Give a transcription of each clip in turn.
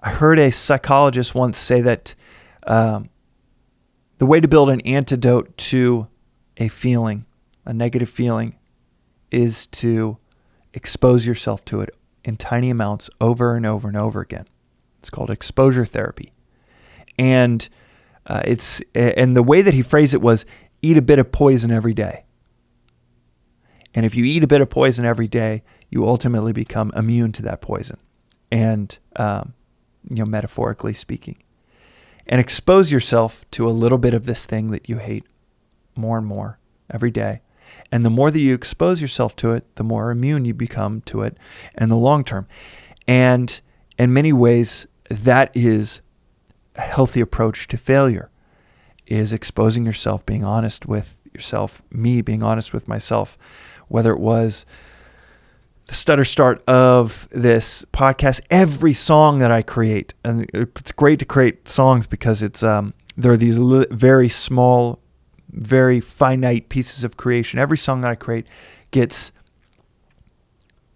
I heard a psychologist once say that the way to build an antidote to a feeling, a negative feeling, is to expose yourself to it in tiny amounts over and over and over again. It's called exposure therapy. And the way that he phrased it was, eat a bit of poison every day. And if you eat a bit of poison every day, you ultimately become immune to that poison. And, metaphorically speaking. And expose yourself to a little bit of this thing that you hate more and more every day. And the more that you expose yourself to it, the more immune you become to it in the long term. And in many ways, that is a healthy approach to failure, is exposing yourself, being honest with yourself, me being honest with myself, whether it was the stutter start of this podcast, every song that I create. And it's great to create songs because it's there are these very small, very finite pieces of creation. Every song that I create gets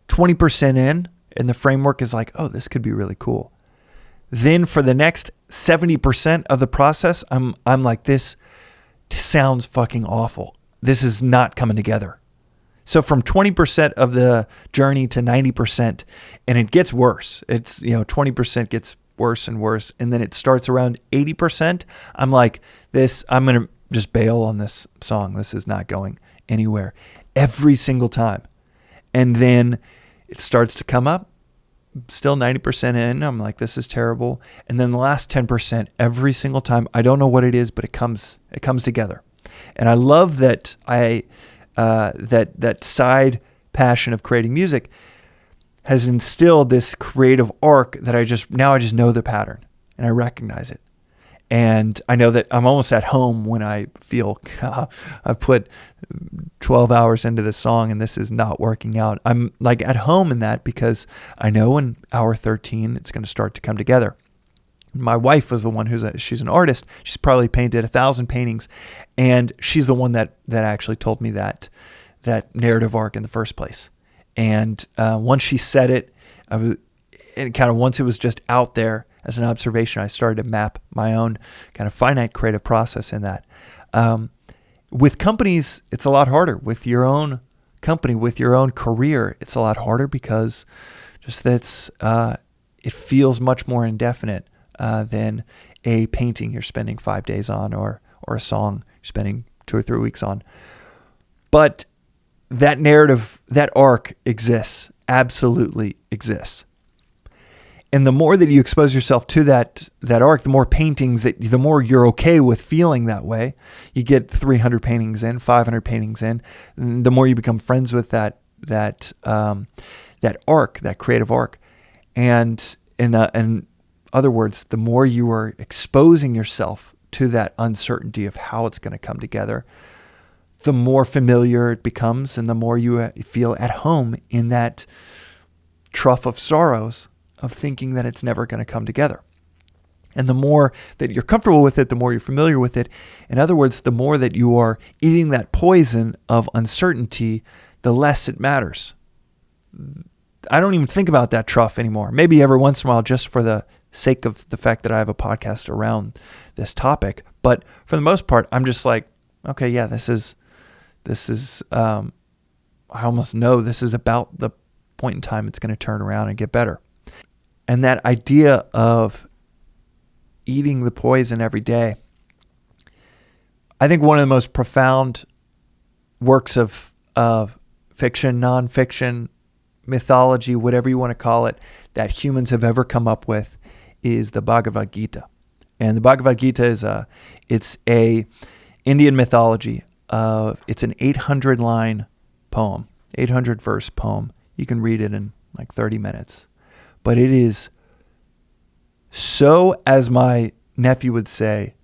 20% in, and the framework is like, oh, this could be really cool. Then for the next 70% of the process, I'm like, this sounds fucking awful. This is not coming together. So from 20% of the journey to 90%, and it gets worse. It's, 20% gets worse and worse. And then it starts around 80%. I'm like, I'm going to just bail on this song. This is not going anywhere every single time. And then it starts to come up, still 90% in. I'm like, this is terrible. And then the last 10%, every single time, I don't know what it is, but it comes together. And I love that that side passion of creating music has instilled this creative arc that I just know the pattern and I recognize it. And I know that I'm almost at home when I feel I've put 12 hours into this song and this is not working out. I'm like at home in that because I know in hour 13 it's going to start to come together. My wife was the one she's an artist. She's probably painted 1,000 paintings, and she's the one that actually told me that narrative arc in the first place. And once she said it, once it was just out there as an observation, I started to map my own kind of finite creative process in that. With companies, it's a lot harder. With your own company, with your own career, it's a lot harder because just it feels much more indefinite than a painting you're spending 5 days on or a song you're spending 2 or 3 weeks on. But that narrative, that arc exists, absolutely exists. And the more that you expose yourself to that arc, the more paintings the more you're okay with feeling that way. You get 300 paintings in, 500 paintings in, the more you become friends with that arc, that creative arc. And in other words, the more you are exposing yourself to that uncertainty of how it's going to come together, the more familiar it becomes and the more you feel at home in that trough of sorrows of thinking that it's never going to come together. And the more that you're comfortable with it, the more you're familiar with it. In other words, the more that you are eating that poison of uncertainty, the less it matters. I don't even think about that trough anymore. Maybe every once in a while, just for the sake of the fact that I have a podcast around this topic. But for the most part, I'm just like, okay, yeah, this is, I almost know this is about the point in time it's going to turn around and get better. And that idea of eating the poison every day, I think one of the most profound works of fiction, nonfiction, mythology, whatever you want to call it, that humans have ever come up with is the Bhagavad Gita. And the Bhagavad Gita it's a Indian mythology. It's an 800-line poem, 800-verse poem. You can read it in like 30 minutes. But it is so, as my nephew would say,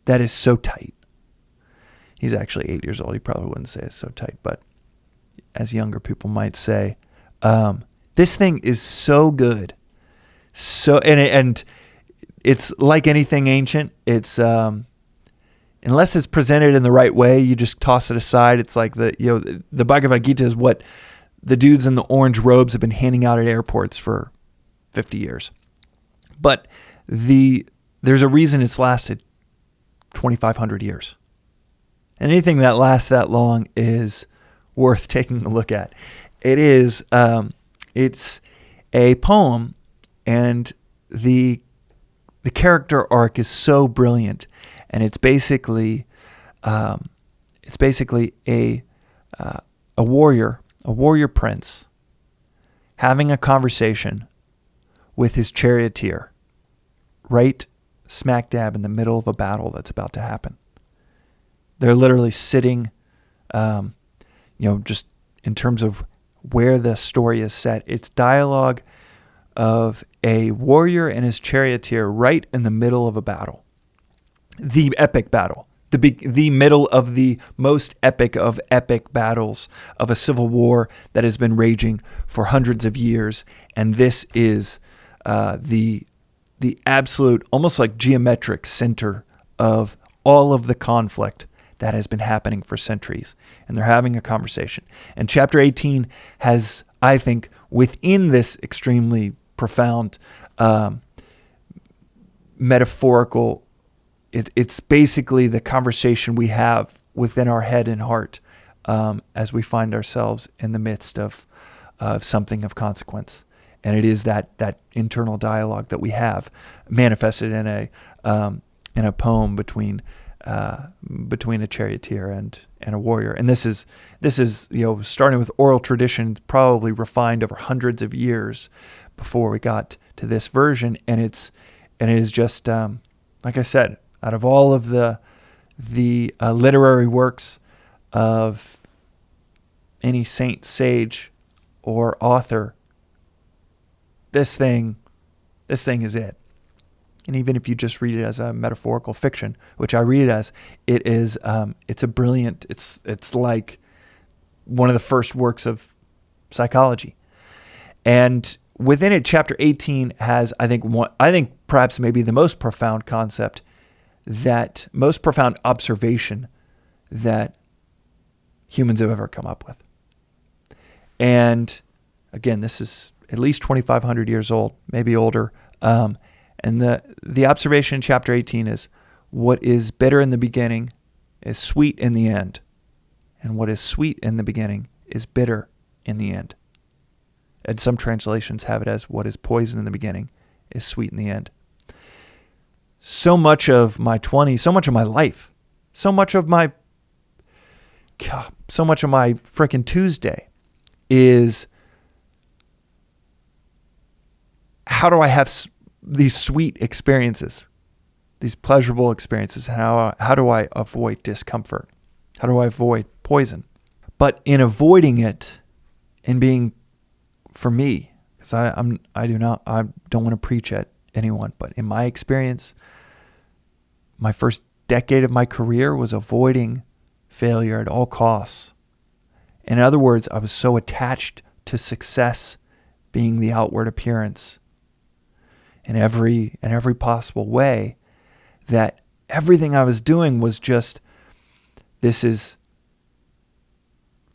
that is so tight. He's actually 8 years old. He probably wouldn't say it's so tight, but as younger people might say, this thing is so good. So, and it's like anything ancient. It's, unless it's presented in the right way, you just toss it aside. It's like the Bhagavad Gita is what the dudes in the orange robes have been handing out at airports for 50 years. But there's a reason it's lasted 2,500 years. And anything that lasts that long is worth taking a look at. It is, it's a poem, and the character arc is so brilliant, and it's basically a warrior prince having a conversation with his charioteer right smack dab in the middle of a battle that's about to happen. They're literally sitting, just in terms of where the story is set. It's dialogue of a warrior and his charioteer right in the middle of a battle. The epic battle. The middle of the most epic of epic battles of a civil war that has been raging for hundreds of years. And this is the absolute, almost like geometric center of all of the conflict that has been happening for centuries. And they're having a conversation. And chapter 18 has, I think, within this extremely profound metaphorical, it's basically the conversation we have within our head and heart as we find ourselves in the midst of something of consequence. And it is that internal dialogue that we have manifested in a poem between a charioteer and a warrior. And this is starting with oral tradition, probably refined over hundreds of years before we got to this version. And it is just like I said, out of all of the literary works of any saint, sage, or author, this thing is it. And even if you just read it as a metaphorical fiction, which I read it as, it is, it's a brilliant, it's like one of the first works of psychology. And within it, chapter 18 has, I think perhaps maybe the most profound concept, that most profound observation that humans have ever come up with. And again, this is at least 2,500 years old, maybe older. And the observation in chapter 18 is, what is bitter in the beginning is sweet in the end. And what is sweet in the beginning is bitter in the end. And some translations have it as, what is poison in the beginning is sweet in the end. So much of my 20s, so much of my life, so much of my freaking Tuesday is, how do I have these sweet experiences, these pleasurable experiences? How do I avoid discomfort? How do I avoid poison? But in avoiding it, and being, for me, because I don't want to preach at anyone, but in my experience, my first decade of my career was avoiding failure at all costs. In other words, I was so attached to success being the outward appearance in every possible way, that everything I was doing was just, this is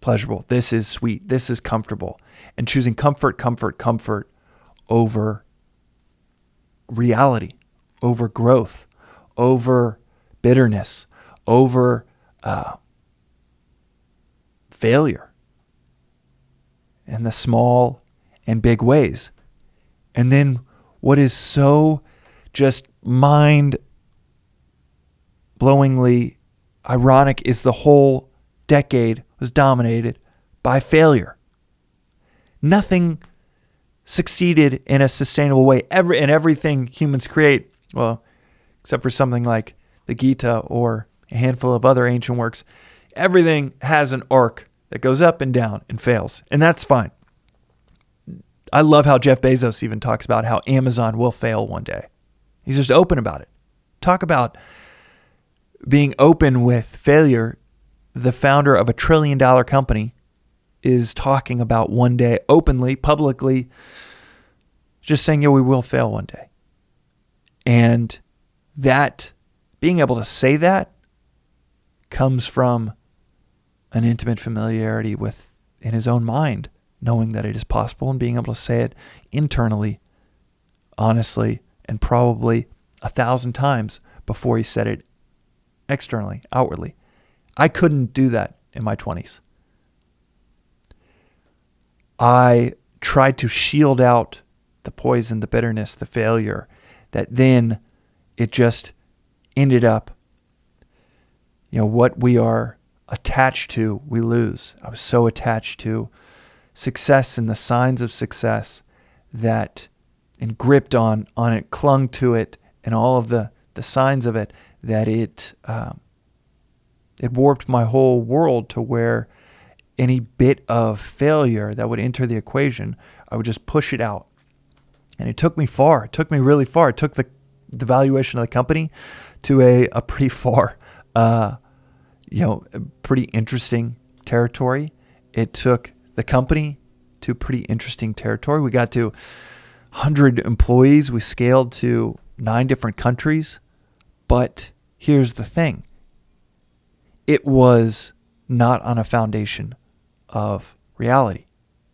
pleasurable, this is sweet, this is comfortable, and choosing comfort over reality, over growth, over bitterness, over failure in the small and big ways. And then what is so just mind-blowingly ironic is the whole decade was dominated by failure. Nothing succeeded in a sustainable way. Everything humans create, well, except for something like the Gita or a handful of other ancient works, everything has an arc that goes up and down and fails. And that's fine. I love how Jeff Bezos even talks about how Amazon will fail one day. He's just open about it. Talk about being open with failure. The founder of a $1 trillion company is talking about one day openly, publicly, just saying, yeah, we will fail one day. And that, being able to say that, comes from an intimate familiarity in his own mind, knowing that it is possible, and being able to say it internally, honestly, and probably 1,000 times before he said it externally, outwardly. I couldn't do that in my 20s. I tried to shield out the poison, the bitterness, the failure, that then it just ended up, what we are attached to, we lose. I was so attached to success and the signs of success and gripped on it, clung to it, and all of the signs of it, that it warped my whole world to where any bit of failure that would enter the equation, I would just push it out. And it took me far. It took me really far. It took the valuation of the company to a pretty far, pretty interesting territory. It took the company to pretty interesting territory. We got to 100 employees. We scaled to 9 different countries. But here's the thing. It was not on a foundation of reality.